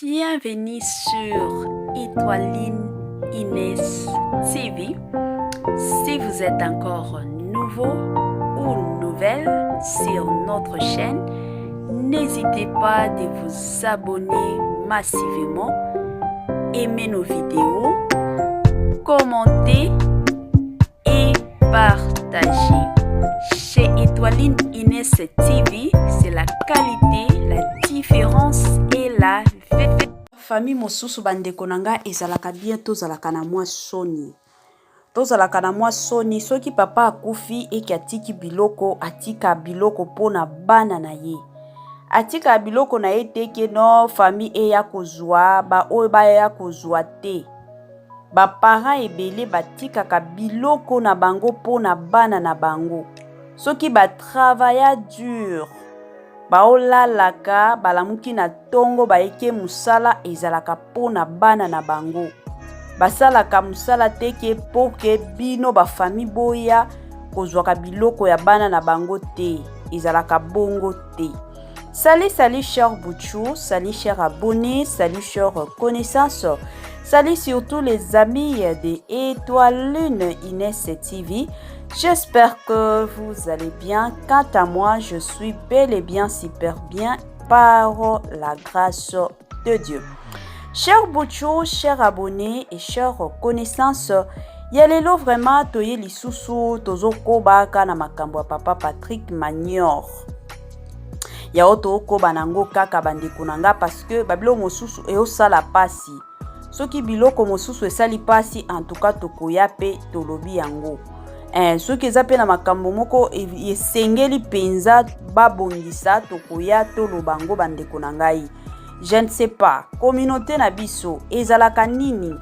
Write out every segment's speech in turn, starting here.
Bienvenue sur Étoiline Inès TV. Si vous êtes encore nouveau ou nouvelle sur notre chaîne, n'hésitez pas de vous abonner massivement, aimer nos vidéos, commenter et partager. Chez Étoiline Inès TV, c'est la qualité, la différence et la vérité. Famille mosusu bandeko nanga ezalaka bien tozalaka na mwa soni. Tozalaka na mwa soni soki papa akufi eki atiki biloko, atika biloko pona bana na ye. Atika biloko na ye teke no famille eya kozwa ba oyo baya kozwa te. Ba parents ebele batikaka biloko na bango pona bana na bango. Soki ba travailla dur, baolalaka balamuki na tongo baeke musala ezalaka pona bana na bango. Basalaka musala teke poke bino ba famille boya kozwaka biloko ya bana na bango te, ezalaka bongo te. Salut chers Bouchou, salut chers abonnés, salut chers connaissances, salut surtout les amis de Étoiline Inès TV. J'espère que vous allez bien. Quant à moi, je suis bel et bien super bien par la grâce de Dieu. Chers Bouchou, chers abonnés et chers connaissances, yalelo vraiment toye lisusu tozo kobaka na makambo ya papa Patrick Magnor. Ya oto koba nango kaka bandeko nanga parce que babilo mosusu e osala pasi. Soki biloko mosusu esali pasi en tout cas tokoya pe tolobi yango. Soki eza pe na makambo moko esengeli penza babongisa tokoya tolobango bandeko nangai. Je ne sais pas, communauté na biso ezalaka nini?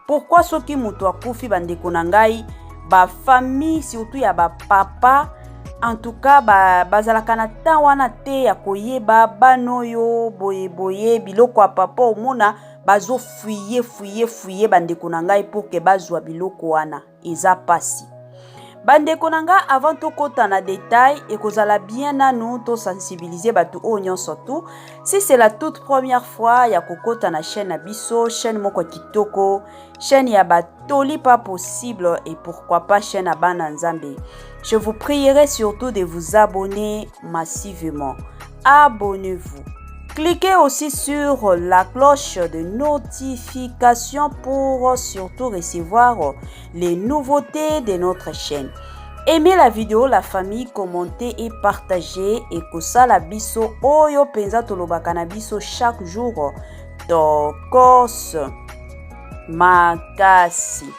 Pourquoi soki muto akufi bandeko nangai ba famille surtout ya ba papa en tout cas bazalaka na temps wana te ya koyeba banoyo boye biloko ya papa omona bazo fuye bandeko nangai pour que bazwa biloko wana eza pasi. Bandeko nanga avant to kota na détail et kozala bien nanu to sensibiliser batu onyon surtout si c'est la toute première fois ya kokota na chaîne na biso, chaîne moko kitoko, chaîne ya batoli pas possible et pourquoi pas chaîne à bana nzambe. Je vous prierai surtout de vous abonner massivement. Abonnez-vous. Cliquez aussi sur la cloche de notification pour surtout recevoir les nouveautés de notre chaîne. Aimez la vidéo, la famille, commentez et partagez. Et kosala biso oyo penza tolobaka na biso chaque jour. Tokos makasi.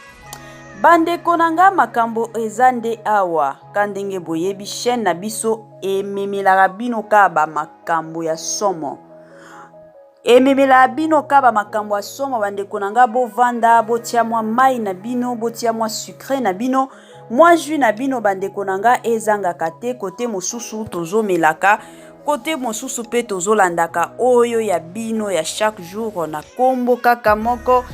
Bandeko nanga makambo ezande awa. Kandenge boyebi chaîne na biso ememelaka bino kaba makambo ya somo. Ememela bino kaba makambo ya somo bandeko nanga bovanda botia mwa mai na bino botia mwa sucre na bino mwa jus na bino bandeko nanga ezangaka te kote mosusu tozomelaka kote mosusu pe tozolandaka oyo ya bino ya chaque jour na kombo kaka moko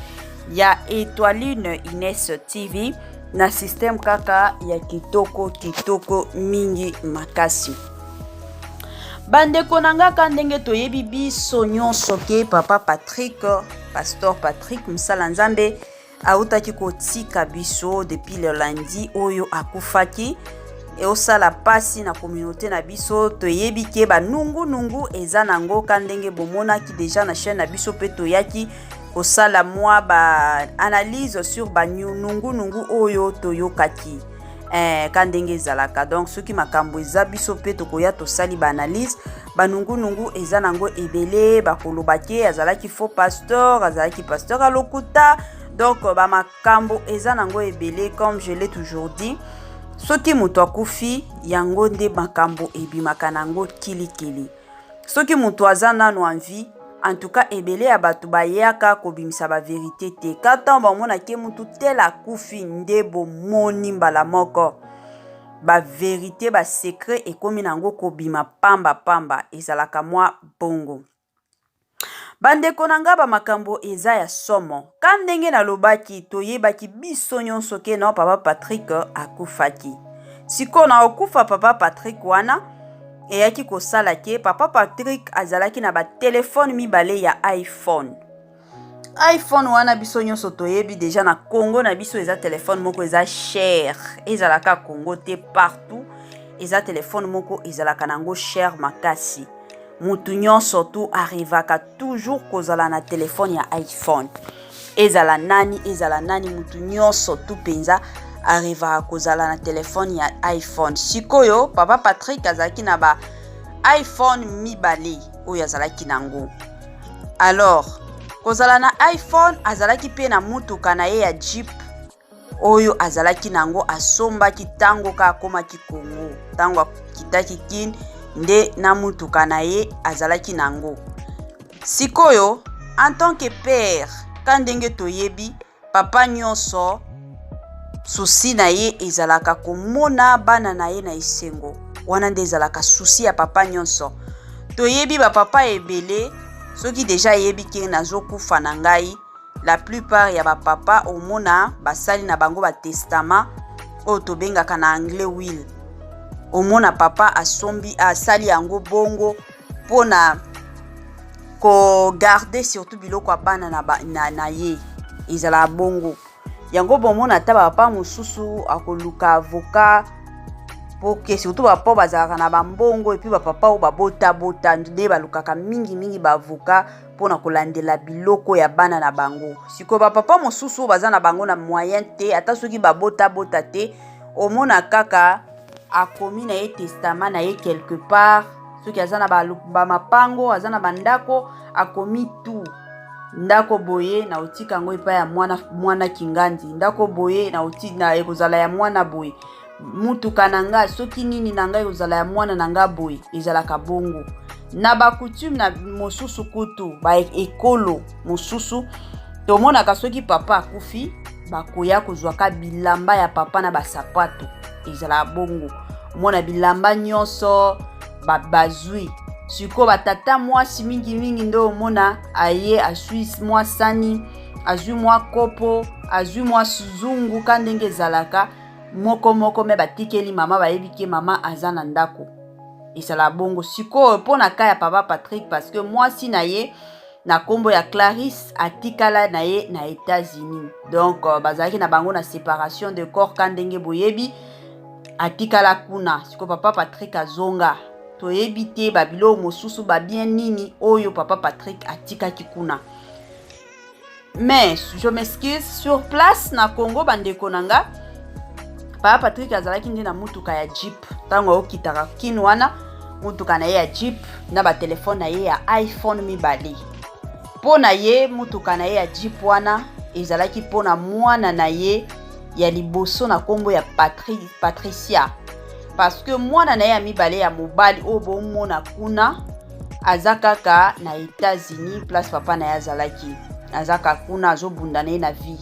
ya Étoiline Inès TV na système kaka ya kitoko mingi makasi. Bandeko nanga kandenge toyebi biso nyonso ke papa Patrick, pasteur Patrick Musala Nzambe autaki kotika biso depuis le lundi oyo akufaki e osala pasi na communauté na biso toyebi ke ba nungu eza nango kandenge bomona ki déjà na chaîne na biso pe toyaki kosala mwa ba analyse sur ba nungu oyo toyokaki. Kandenge zalaka donc soki makambo eza biso pe tokoya tosali ba analyse banungu eza nango ebele bakolobake azalaki faux pasteur azalaki pasteur à lokuta donc ba makambo eza nango ebele comme je l'ai toujours dit soki muto akufi yango nde makambo ebimaka nango kilikili soki muto aza nanu envie en tout cas ebele ya batu bayaka kobimisa ba vérité te kata bamona ke mutu tela kufi nde bomoni mbala moko ba vérité ba secret ekomi nango kobima pamba ezalaka mwa bongo. Bandeko nanga ba makambo eza ya somo kandenge na lobaki toyebaki biso nyonso ke na papa Patrick akufaki siko na okufa papa Patrick wana eyaki kosala ke papa Patrick azalaki na ba telefone mibale ya iPhone. iPhone wana biso nyonso toyebi déjà na Congo na biso eza telefone moko eza cher, ezalaka Congo te partout, eza telefone moko ezalaka nango cher makasi. Mutu nyonso tu arrivaka toujours kozala na telefone ya iPhone. Ezala nani mutu nyonso tu penza arrivaka kozala na telefone ya iPhone. Sikoyo papa Patrick azalaki na ba iPhone mibale oyo azalaki nango. Alors kozala na iPhone azalaki pe na mutuka na ye ya Jeep oyo azalaki nango asombaki tango ka akomaki Congo. Tango akitaki kini nde na mutuka na ye azalaki nango. Sikoyo en tant que père kandenge toyebi papa nyonso susi na ye ezalaka komona bana na ye na esengo. Wana nde ezalaka susi ya papa nyonso. Toyebi ba papa ebele soki deja yebi ke nazokufa na ngai, la plupart ya ba papa omona basali na bango ba testament oyo tobengaka na anglais will. Omona papa asali yango bongo pona ko garder surtout biloko bana na ye ezala bongo. Yango bomona ta papa mosusu akoluka avocat poke surtout papa bazalaka na bambongo et puis papa o babota nde balukaka mingi ba avocat pona kolandela biloko ya bana na bango. Siko papa mosusu baza na bango na moyen te ata soki babota te omona kaka akomi na ye testament na ye quelque part soki aza na ba mapango aza na bandako akomi tout. Ndako boye na otika ngo epa ya mwana kingandi, ndako boye na otina ekozala ya mwana boye, mutuka nanga soki nini nanga ekozala ya mwana nanga boye ezalaka bongo. Na ba coutume na mosusu kutu ba ekolo mosusu tomonaka soki papa akufi bakoya kozwaka bilamba ya papa na basapato ezala bongo. Mona bilamba nyonso bazwi. Siko batata mwasi mingi ndo mona aye asui mwa sani, azui mwa kopo, azui mwa zungu kandenge ezalaka moko me batikeli mama bayebike mama aza na ndako. Ezala bongo. Siko pona ka ya papa Patrick parce que mwasi na ye na kombo ya Clarisse atikala na ye na États-Unis. Donc bazalaki na bango na séparation de corps kandenge boyebi atikala kuna. Siko papa Patrick azonga. Toyebi te babilo mosusu ba bien nini oyo papa Patrick atikaki kuna. Mais je m'excuse, sur place na Congo bandeko nanga papa Patrick azalaki nde na mutuka ya Jeep. Tango okitaka kinu wana mutuka na ye ya Jeep na ba telefone na ye ya iPhone mibale. Pona ye mutuka na ye ya Jeep wana ezalaki pona mwana na ye ya liboso na kombo ya Patricia. Parce que mwana na ye ya mibale ya mobali obo mona kuna azakaka na États-Unis place papa na ye azalaki. Azaka kuna azobunda na ye na vie.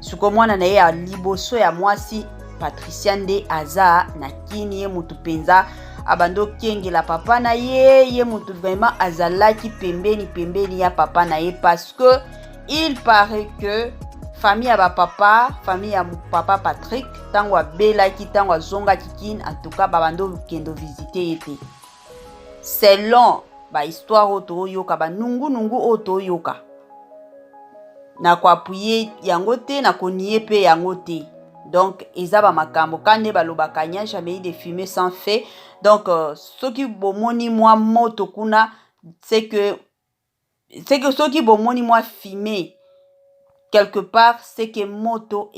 Suko mwana na ye ya liboso ya mwasi Patricia nde aza na kini ye mutu penza abando kengela papa na ye mutu vraiment azalaki pembeni ya papa na ye parce que il paraît que famille ya famille ya papa Patrick tango abelaki tango azonga kikini en tout cas babando kendo visiter ete selon ba histoire oto yoka ba nungu oto yoka na ko appuyer yango te na ko nier pe yango te. Donc eza ba makambo kande balobaka nya jamais de fumer sans feu. Donc soki bomoni mwa moto kuna c'est que soki bomoni mwa fumer quelque part c'est que moto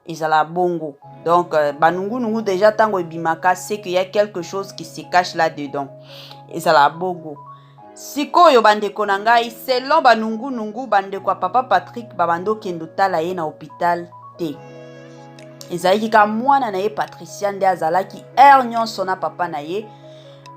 ezala bongo. Donc banungu déjà tango ebimaka c'est qu'il y a quelque chose qui se cache là dedans. Ezala bongo. Sikoyo bandeko na ngai selon banungu bandeko papa Patrick babando kendo tala ye na hôpital te. Ezalaki ka mwana na ye Patricia nde azalaki nyonso na papa na ye.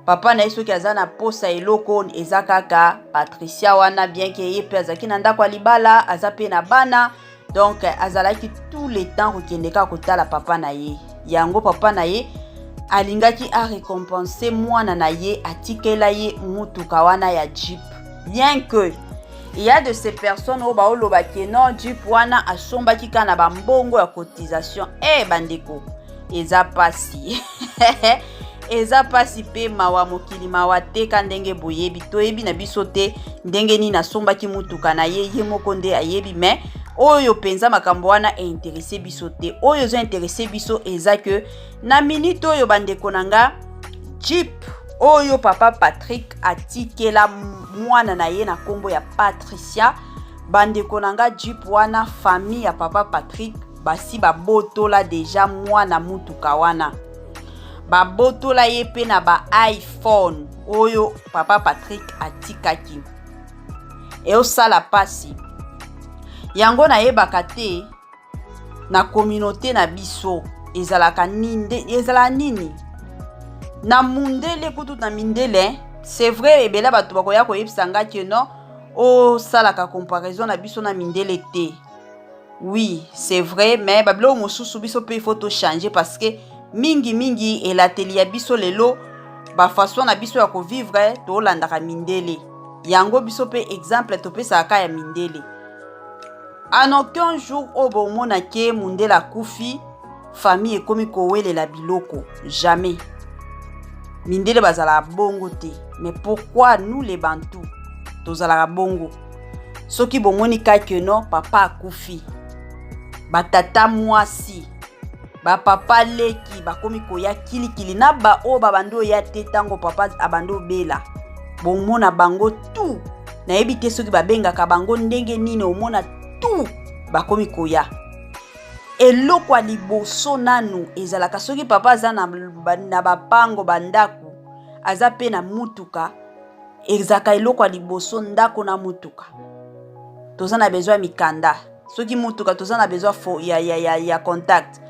Papa na ye soki aza na posa eloko eza kaka Patricia wana bien que ye pe azalaki na ndako libala aza pe na bana. Donc azalaki tout le temps kokendeka kotala papa na ye. Yango papa na ye alingaki a récompenser mwana na ye atikela ye mutuka wana ya Jeep. Bien que il y a de ces personnes au baoloba ke non Jeep wana asombaki kana bambongo ya cotisation bandeko eza pasi eza pasi pe mawa mokili mawa te ka ndenge boyebi toyebi na biso te ndenge ni nasombaki mutuka na ye moko nde ayebi mais oyo penza makambo wana intéressé biso te oyo zo intéressé biso eza que na minute oyo bandeko nanga Jeep oyo papa Patrick atikela mwana na ye na kombo ya Patricia bandeko nanga Jeep wana famille ya papa Patrick basi babotola deja mwana mutuka wana babotola ye pe na ba iPhone oyo papa Patrick atikaki eosala pasi yango na yebaka te na communauté na biso ezalaka nini na mundele kutu na mindele c'est vrai ebela bato bakoya koyebisanga ke non o salaka comparaison na biso na mindele te oui c'est vrai mais bablo mosusu biso pe il faut to changer parce que mingi elateli ya biso lelo ba façon na biso ya ko vivre to landaka mindele yango biso pe exemple to pe saka ya mindele en aucun jour au bomona ke mundela kufi famille ekomi kowelela biloko jamais mindele bazala bongo te mais pourquoi nous les Bantous tozala bongo soki bomoni ka ke non papa akufi batata mwasi ba papa leki bakomi koya kilikili na ba o babando ya te tango papa abando bela bomona bango tout na yebite soki babengaka bango ndenge nini omona tout bakomi koya eloko a liboso nanu ezalaka soki papa aza na bapango bandako aza pe na mutuka ezaka eloko a liboso ndako na mutuka toza na besoin mikanda soki mutuka toza na besoin ya contact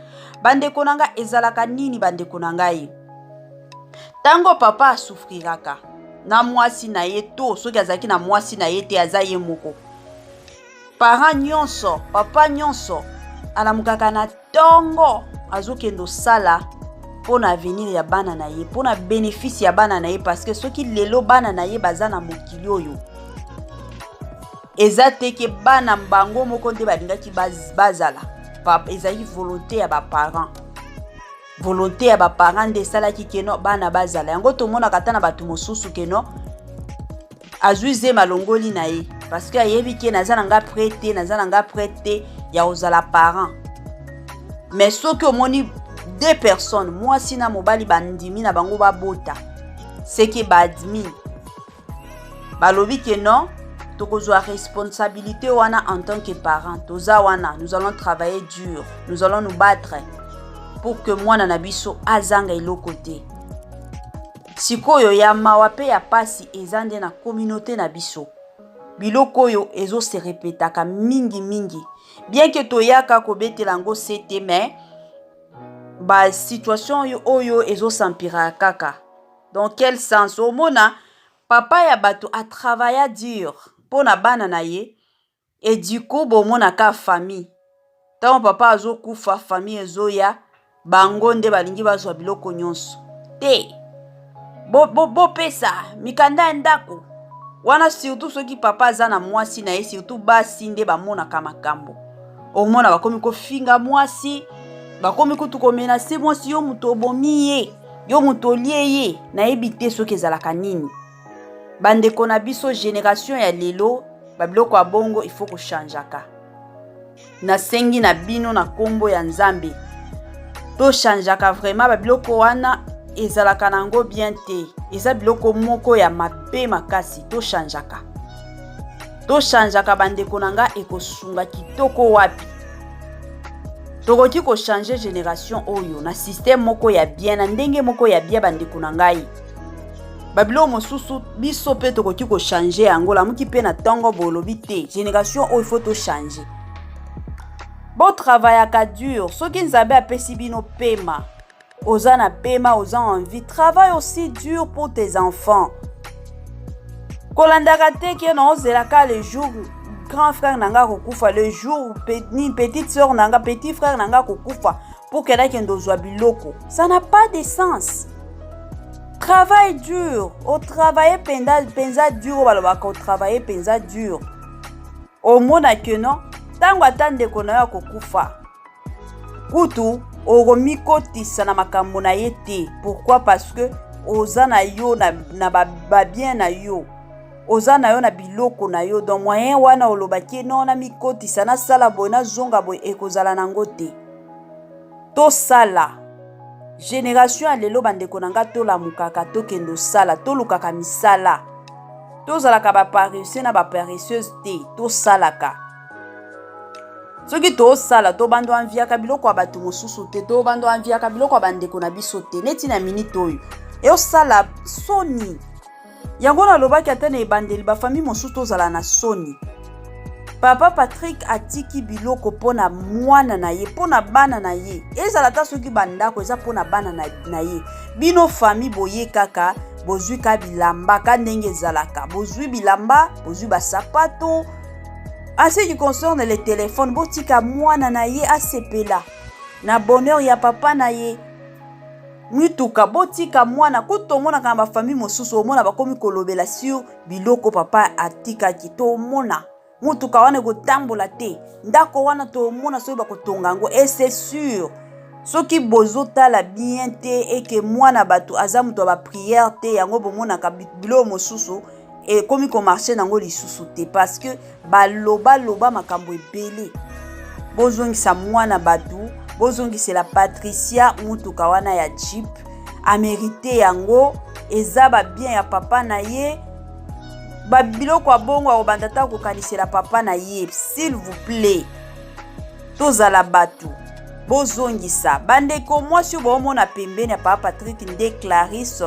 bandeko nanga ezalaka nini bandeko nangai tango papa asufriraka na mwasi na ye to soki azaki na mwasi na ye te aza ye moko parent nyonso papa nyonso alamukaka na tongo azokendo sala pona avenir ya bana na ye pona bénéfice ya bana na ye parce que soki lelo bana na ye baza na mokili oyo eza teke bana mbango moko nde balingaki bazala ezali volonté ya baparent volonté ya baparent nde esalaki keno bana bazala yango tomonaka ata na bato mosusu keno azwi ze malongoli na ye parce que ayebi ke naza na nga prêté ya ozala parent mais soki omoni deux personnes mwasi na mobali bandimi na bango babota seke baadmin balobi ke non tokozwa responsabilité wana en tant que parent toza wana nous allons travailler dur nous allons nous battre pour que mwana na biso azanga eloko te sikoyo ya mawa pe ya pasi ezande na communauté na biso biloko oyo ezo se répétaka mingi bien que toyaka kobetela ngo sete mais ba situation oyo ezo s'empira kaka dans quel sens omona papa ya bato a travaillé dur pona bana na ye et du coup bomona ka famille tant papa azo kufa famille ezoya bango nde balingi bazwa biloko nyonso te bo pesa mikanda ndako wana surtout soki papa aza na mwasi na ye surtout basi nde bamonaka makambo omona bakomi kofinga mwasi bakomi kutu komenase mwasi yo muto obomi ye yo muto olie ye nayebi te soki ezalaka nini bandeko na biso génération ya lelo babiloko ya bongo il faut kochangeaka nasengi na bino na kombo ya nzambe tochangeaka vraiment babiloko wana ezalaka nango bien te eza biloko moko ya mabe makasi tochangeaka bandeko nanga ekosunga kitoko wapi tokoki kochange génération oyo na système moko ya bien na ndenge moko ya bien bandeko nangai babilo mosusu biso pe tokoki kochange yango lamuki pe na tongo bolobi te génération oyo il faut tochange bo travaillaka dur soki nzambe apesi bino pema oza na pema oza envie travaille aussi dur pour tes enfants kolandaka te ke na ozelaka le jour grand frère nanga kokufa le jour petite sœur nanga petit frère nanga kokufa pour que la kendo zwa biloko ça n'a pas de sens. Travaille dur o travailler penza dur balobaka o travailler penza dur omona ke non tango atande kona ya kokufa kutu okomikotisa na makambo na ye te. Pourquoi? Parce que oza na yo na ba bien na yo, oza na yo na biloko na yo. Donc moyen wana olobaki non na mikotisa na sala boy na zonga boy ekozala nango te. To sala génération alelo bandeko nanga to la mukaka to kendo sala to lukaka misala to zalaka ba paresseuse na ba paresseuse te. To salaka soki to sala to bando anviaka biloko abatu mosusu te, to bando anviaka biloko abandeko na biso te neti na minute oyo e osala soni. Yango na lobaki ata na ebandeli ba famille mosusu to zala na soni. Papa Patrick atiki biloko pona mwana na ye, pona bana na ye. Ezala ta soki bandako eza pona bana na ye. Bino famille boye kaka bozwi ka bilamba ka ndenge ezalaka. Bozwi bilamba, bozwi ba sapato. En ce qui concerne les téléphones, botika mwana na ye asepela na bonheur ya papa na ye. Mituka botika mwana kutomona kama ba famille mosusu omona bakomi kolobela sur biloko papa atika kito mona. Mutuka wana kotambola te, ndako wana to mona soki bakotonga ngo. Et c'est sûr soki bozotala bien te et que mwana bato aza muto ba prière te yango bomona ka bilo mosusu et komi ko marcher nango lisusu te, parce que baloba makambo ebele. Bozongisa mwana bato, bozongisa la Patricia mutuka wana ya Jeep a mérité yango, eza ba bien ya papa na ye. Ba biloko abongo obandata ko kanisela papa na ye, s'il vous plaît. Tozala batu bozongisa bandeko mwasi bomona pembeni ya papa Patrick nde Clarisse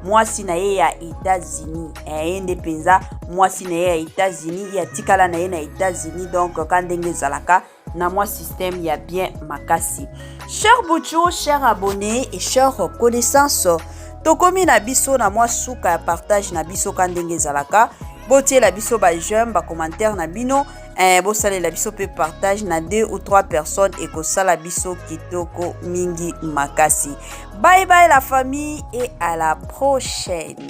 mwasi na ye ya États-Unis. Ende penza mwasi na ye ya États-Unis ya tikala na ye na États-Unis. Donc kandenge zalaka na moi système ya bien makasi. Cher Boucho, chers abonnés et chers connaissances, tokomi na biso na moi suka ya partage na biso kandenge zalaka. Botie la biso ba j'aime ba commentaire na bino, bo sale la biso pe partage na 2 ou 3 personnes et ko sala biso kitoko mingi makasi. Bye bye la famille et à la prochaine.